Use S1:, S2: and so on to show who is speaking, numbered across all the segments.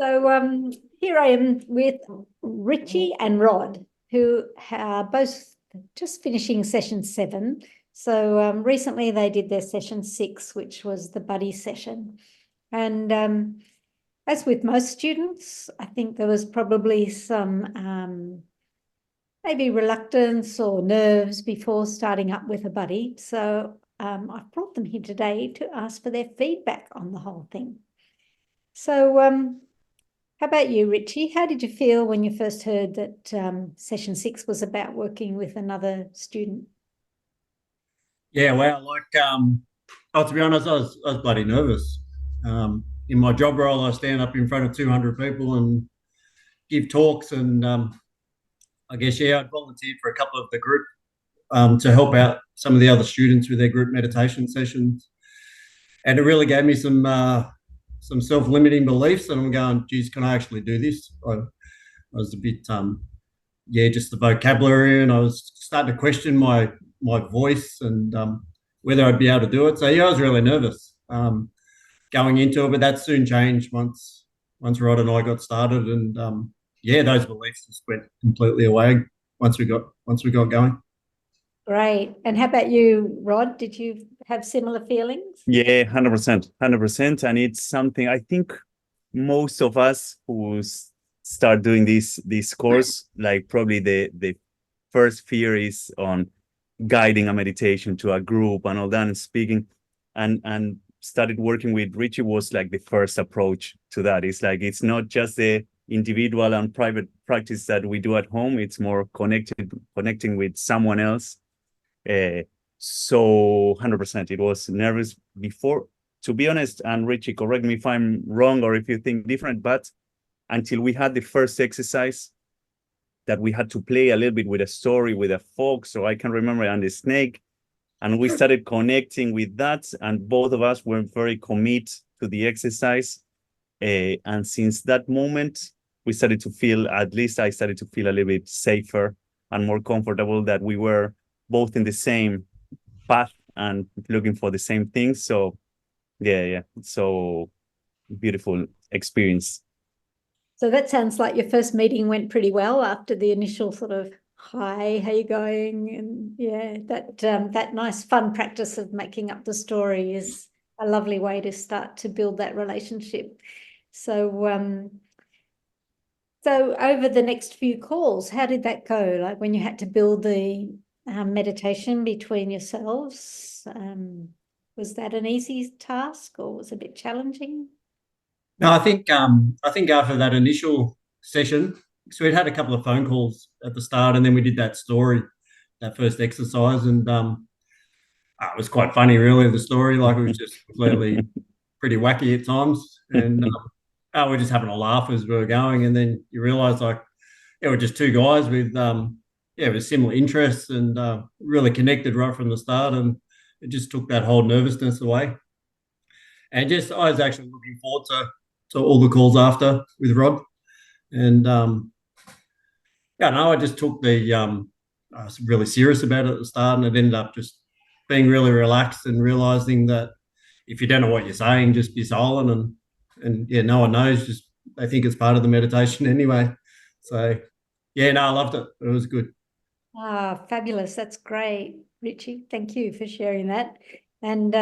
S1: So here I am with Richie and Rod, who are both just finishing session 7. So recently they did their session 6, which was the buddy session. And as with most students, I think there was probably some maybe reluctance or nerves before starting up with a buddy. So I've brought them here today to ask for their feedback on the whole thing. So how about you, Richie? How did you feel when you first heard that session 6 was about working with another student?
S2: Yeah, wow. To be honest, I was bloody nervous. In my job role, I stand up in front of 200 people and give talks. And I guess, yeah, I'd volunteered for a couple of the group to help out some of the other students with their group meditation sessions. And it really gave me some self-limiting beliefs. And I'm going, geez, can I actually do this? I was a bit, yeah, just the vocabulary. And I was starting to question my voice and whether I'd be able to do it. So yeah, I was really nervous going into it, but that soon changed once Rod and I got started, and yeah, those beliefs just went completely away once we got going.
S1: Great. And how about you, Rod? Did you have similar feelings?
S3: Yeah, 100%, 100%. And it's something I think most of us who start doing this course, like probably the first fear is on guiding a meditation to a group and all that, and speaking and started working with Richie was like the first approach to that. It's like it's not just the individual and private practice that we do at home. It's more connecting with someone else. So 100%, it was nervous before, to be honest. And Richie, correct me if I'm wrong or if you think different, but until we had the first exercise that we had to play a little bit with a story, with a fox, so I can remember, and the snake, and we started connecting with that, and both of us were very committed to the exercise. And since that moment, we started to feel, at least I started to feel a little bit safer and more comfortable that we were both in the same path and looking for the same things. So yeah, so beautiful experience.
S1: So that sounds like your first meeting went pretty well after the initial sort of, hi, how you going? And yeah, that nice fun practice of making up the story is a lovely way to start to build that relationship. So so over the next few calls, how did that go? Like when you had to build the meditation between yourselves, was that an easy task or was it a bit challenging?
S2: No, I think after that initial session, so we'd had a couple of phone calls at the start, and then we did that story, that first exercise, and it was quite funny, really. The story, like, it was just completely pretty wacky at times, and we're just having a laugh as we were going, and then you realise, like, yeah, we're just two guys with yeah, with similar interests, and really connected right from the start, and it just took that whole nervousness away. And just I was actually looking forward to all the calls after with Rod, and yeah, no, I just took I was really serious about it at the start, and it ended up just being really relaxed and realizing that if you don't know what you're saying, just be silent, and yeah, no one knows. Just they think it's part of the meditation anyway. So yeah, no, I loved it. It was good.
S1: Ah, fabulous. That's great, Richie. Thank you for sharing that. And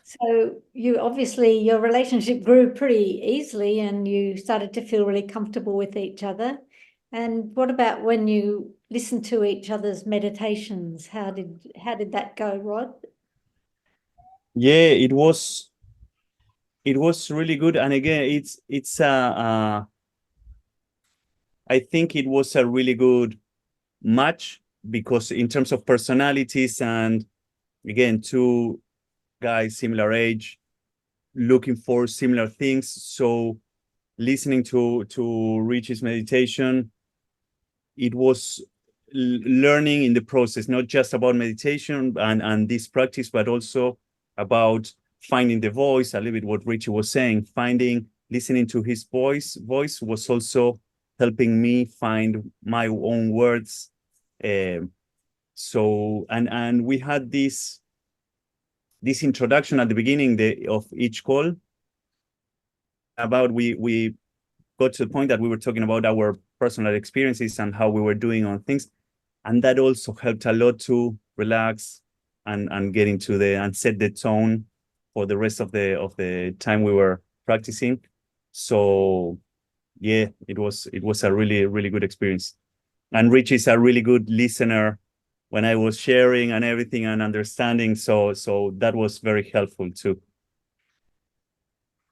S1: so you obviously, your relationship grew pretty easily and you started to feel really comfortable with each other. And what about when you listened to each other's meditations? How did that go, Rod?
S3: Yeah, it was really good. And again, I think it was a really good match because in terms of personalities, and again, two guys similar age, looking for similar things. So listening to Richie's meditation, it was learning in the process, not just about meditation and this practice, but also about finding the voice, a little bit what Richie was saying, listening to his voice was also helping me find my own words. So and we had this introduction at the beginning of each call. about, we got to the point that we were talking about our personal experiences and how we were doing on things, and that also helped a lot to relax and get into and set the tone for the rest of the time we were practicing. So yeah, it was a really good experience. And Rich is a really good listener when I was sharing and everything and understanding. So that was very helpful too.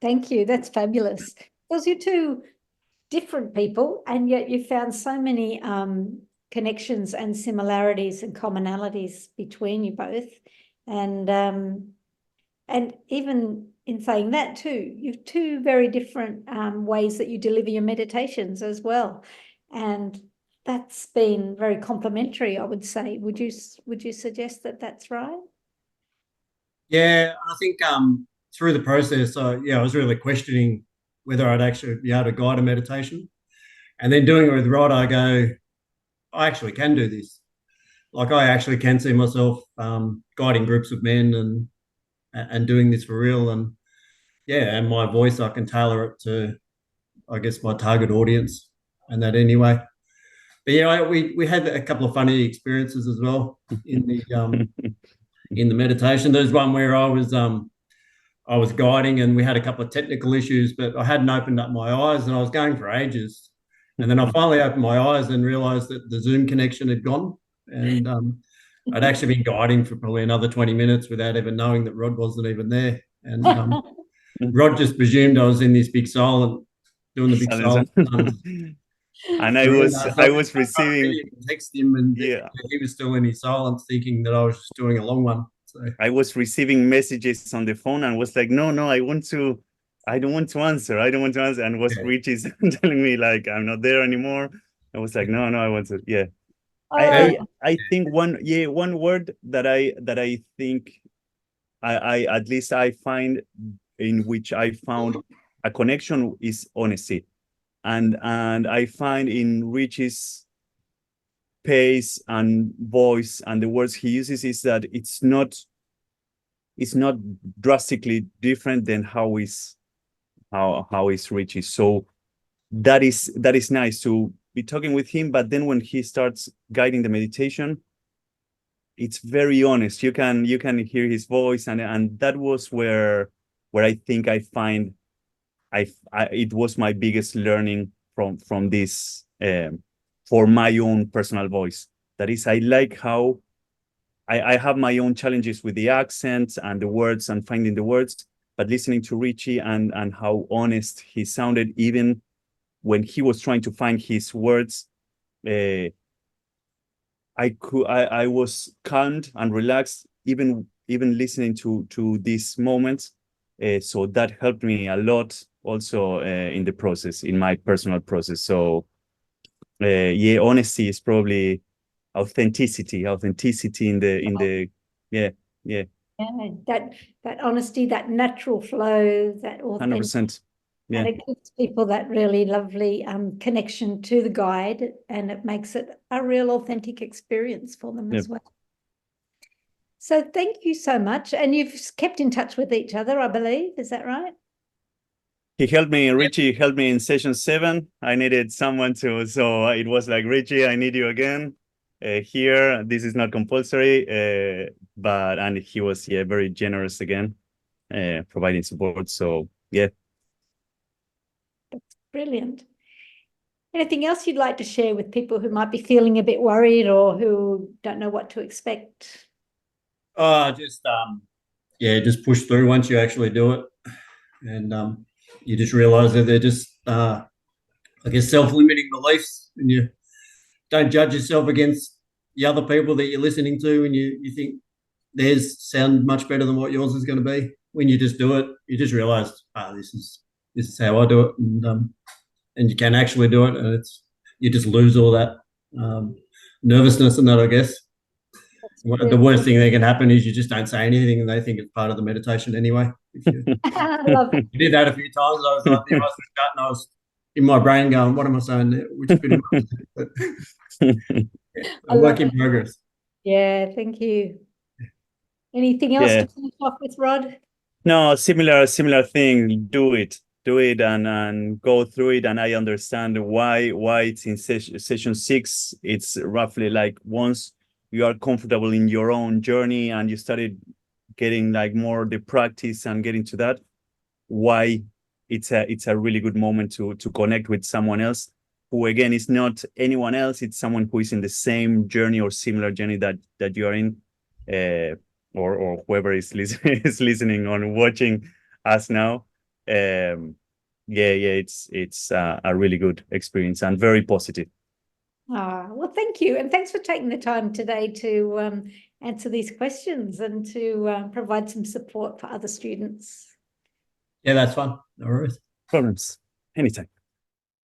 S1: Thank you. That's fabulous. Because you're two different people, and yet you found so many connections and similarities and commonalities between you both. And even in saying that too, you've two very different ways that you deliver your meditations as well. And that's been very complementary, I would say. Would you suggest that that's right?
S2: Yeah, I think through the process, I was really questioning whether I'd actually be able to guide a meditation. And then doing it with Rod, I go, I actually can do this. Like, I actually can see myself guiding groups of men and doing this for real. And yeah, and my voice, I can tailor it to, I guess, my target audience and that anyway. But yeah, we had a couple of funny experiences as well in the meditation. There's one where I was guiding and we had a couple of technical issues, but I hadn't opened up my eyes and I was going for ages. And then I finally opened my eyes and realized that the Zoom connection had gone. And I'd actually been guiding for probably another 20 minutes without even knowing that Rod wasn't even there. And Rod just presumed I was in this big silent, doing the big silent.
S3: And I was receiving
S2: text him, and he was still in his silence, thinking that I was just doing a long one. So
S3: I was receiving messages on the phone and was like, no, I don't want to answer. And was Richie telling me like I'm not there anymore. I was like, no, I want to. Yeah. I think one word that I think I at least I find in which I found a connection is honesty. And I find in Richie's pace and voice and the words he uses is that it's not drastically different than how is Richie. So that is nice to be talking with him. But then when he starts guiding the meditation, it's very honest. You can hear his voice, and that was where I think I find it was my biggest learning from this for my own personal voice. That is, I like how I have my own challenges with the accents and the words and finding the words, but listening to Richie and how honest he sounded, even when he was trying to find his words, I was calmed and relaxed, even listening to these moments. So that helped me a lot also in the process, in my personal process. So honesty is probably authenticity in the
S1: that honesty, that natural flow, that
S3: 100%. Yeah.
S1: And it gives people that really lovely connection to the guide, and it makes it a real authentic experience for them as well. So thank you so much. And you've kept in touch with each other, I believe. Is that right?
S3: He helped me, Richie helped me in session 7. I needed someone so it was like, Richie, I need you again. Here, this is not compulsory, and he was very generous again, providing support. So yeah.
S1: That's brilliant. Anything else you'd like to share with people who might be feeling a bit worried or who don't know what to expect?
S2: Just push through once you actually do it, and you just realize that they're just self-limiting beliefs, and you don't judge yourself against the other people that you're listening to, and you think theirs sound much better than what yours is going to be. When you just do it, you just realize, this is how I do it, and you can actually do it, and you just lose all that nervousness and that, I guess. The worst thing that can happen is you just don't say anything and they think it's part of the meditation anyway.
S1: I love it.
S2: I did that a few times. I was like, I was in my brain going, what am I saying there? Which bit am I? Work in progress.
S1: Yeah, thank you. Anything else to finish off with, Rod?
S3: No, similar thing. Do it. do it and go through it, and I understand why it's in session 6. It's roughly like once you are comfortable in your own journey and you started getting like more the practice and getting to that, why it's a really good moment to connect with someone else who, again, is not anyone else. It's someone who is in the same journey or similar journey that you are in, or whoever is listening or watching us now. It's a really good experience and very positive.
S1: Well, thank you. And thanks for taking the time today to answer these questions and to provide some support for other students.
S2: Yeah, that's fun. No worries.
S3: Problems anytime.